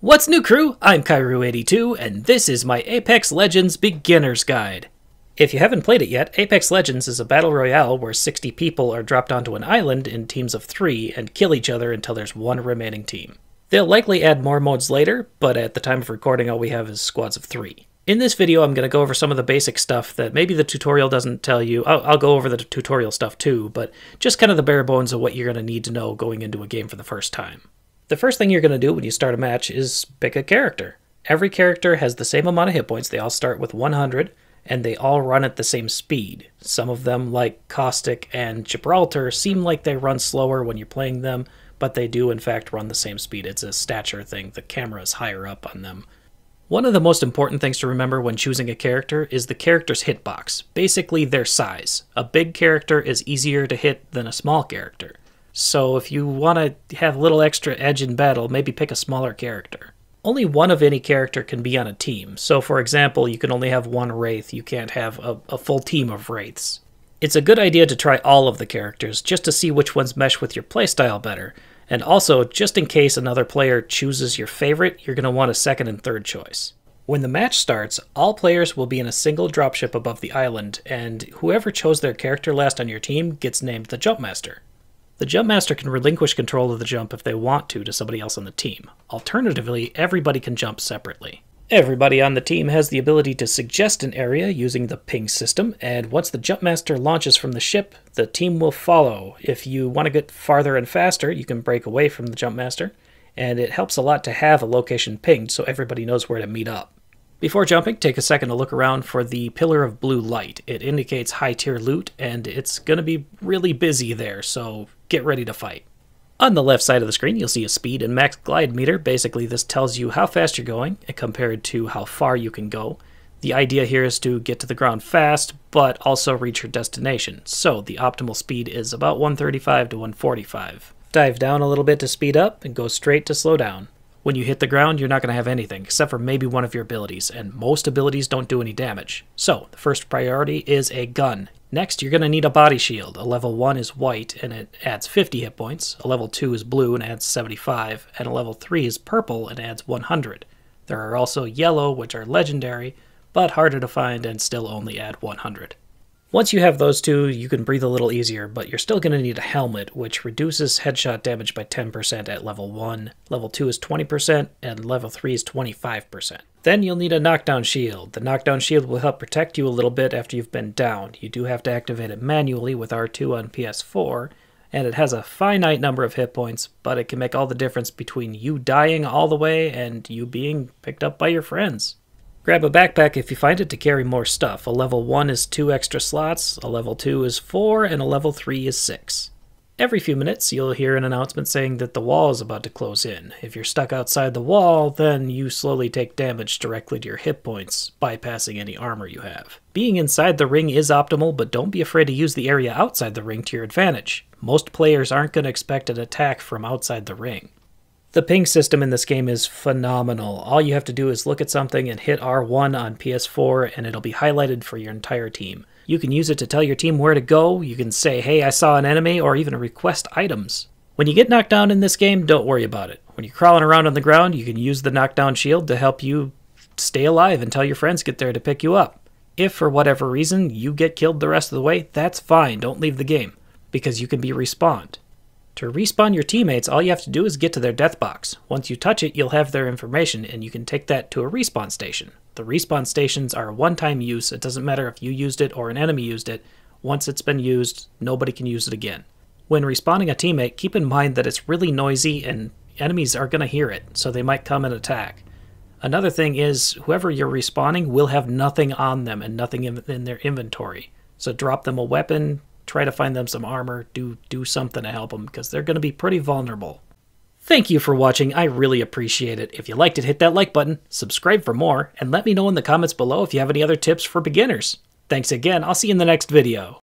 What's new, crew? I'm Kairu82, and this is my Apex Legends Beginner's Guide. If you haven't played it yet, Apex Legends is a battle royale where 60 people are dropped onto an island in teams of 3 and kill each other until there's one remaining team. They'll likely add more modes later, but at the time of recording all we have is squads of 3. In this video I'm going to go over some of the basic stuff that maybe the tutorial doesn't tell you. I'll go over the tutorial stuff too, but just kind of the bare bones of what you're going to need to know going into a game for the first time. The first thing you're going to do when you start a match is pick a character. Every character has the same amount of hit points. They all start with 100, and they all run at the same speed. Some of them, like Caustic and Gibraltar, seem like they run slower when you're playing them, but they do in fact run the same speed. It's a stature thing. The camera is higher up on them. One of the most important things to remember when choosing a character is the character's hitbox, basically their size. A big character is easier to hit than a small character. So if you want to have a little extra edge in battle, maybe pick a smaller character. Only one of any character can be on a team. So for example, you can only have one Wraith. You can't have a full team of Wraiths. It's a good idea to try all of the characters just to see which ones mesh with your playstyle better. And also, just in case another player chooses your favorite, you're going to want a second and third choice. When the match starts, all players will be in a single dropship above the island, and whoever chose their character last on your team gets named the Jumpmaster. The Jumpmaster can relinquish control of the jump if they want to somebody else on the team. Alternatively, everybody can jump separately. Everybody on the team has the ability to suggest an area using the ping system, and once the Jumpmaster launches from the ship, the team will follow. If you want to get farther and faster, you can break away from the Jumpmaster, and it helps a lot to have a location pinged so everybody knows where to meet up. Before jumping, take a second to look around for the pillar of blue light. It indicates high-tier loot, and it's going to be really busy there, so get ready to fight. On the left side of the screen, you'll see a speed and max glide meter. Basically, this tells you how fast you're going compared to how far you can go. The idea here is to get to the ground fast, but also reach your destination. So the optimal speed is about 135 to 145. Dive down a little bit to speed up, and go straight to slow down. When you hit the ground, you're not going to have anything, except for maybe one of your abilities, and most abilities don't do any damage. So, the first priority is a gun. Next, you're going to need a body shield. A level 1 is white, and it adds 50 hit points. A level 2 is blue, and adds 75. And a level 3 is purple, and adds 100. There are also yellow, which are legendary, but harder to find and still only add 100. Once you have those two, you can breathe a little easier, but you're still going to need a helmet, which reduces headshot damage by 10% at level 1, level 2 is 20%, and level 3 is 25%. Then you'll need a knockdown shield. The knockdown shield will help protect you a little bit after you've been downed. You do have to activate it manually with R2 on PS4, and it has a finite number of hit points, but it can make all the difference between you dying all the way and you being picked up by your friends. Grab a backpack if you find it to carry more stuff. A level 1 is 2 extra slots, a level 2 is 4, and a level 3 is 6. Every few minutes you'll hear an announcement saying that the wall is about to close in. If you're stuck outside the wall, then you slowly take damage directly to your hit points, bypassing any armor you have. Being inside the ring is optimal, but don't be afraid to use the area outside the ring to your advantage. Most players aren't going to expect an attack from outside the ring. The ping system in this game is phenomenal. All you have to do is look at something and hit R1 on PS4 and it'll be highlighted for your entire team. You can use it to tell your team where to go, you can say, hey, I saw an enemy, or even request items. When you get knocked down in this game, don't worry about it. When you're crawling around on the ground, you can use the knockdown shield to help you stay alive until your friends get there to pick you up. If for whatever reason you get killed the rest of the way, that's fine, don't leave the game, because you can be respawned. To respawn your teammates, all you have to do is get to their death box. Once you touch it, you'll have their information, and you can take that to a respawn station. The respawn stations are a one-time use. It doesn't matter if you used it or an enemy used it. Once it's been used, nobody can use it again. When respawning a teammate, keep in mind that it's really noisy, and enemies are going to hear it, so they might come and attack. Another thing is, whoever you're respawning will have nothing on them and nothing in their inventory. So drop them a weapon, try to find them some armor, do something to help them, because they're going to be pretty vulnerable. Thank you for watching, I really appreciate it. If you liked it, hit that like button, subscribe for more, and let me know in the comments below if you have any other tips for beginners. Thanks again, I'll see you in the next video.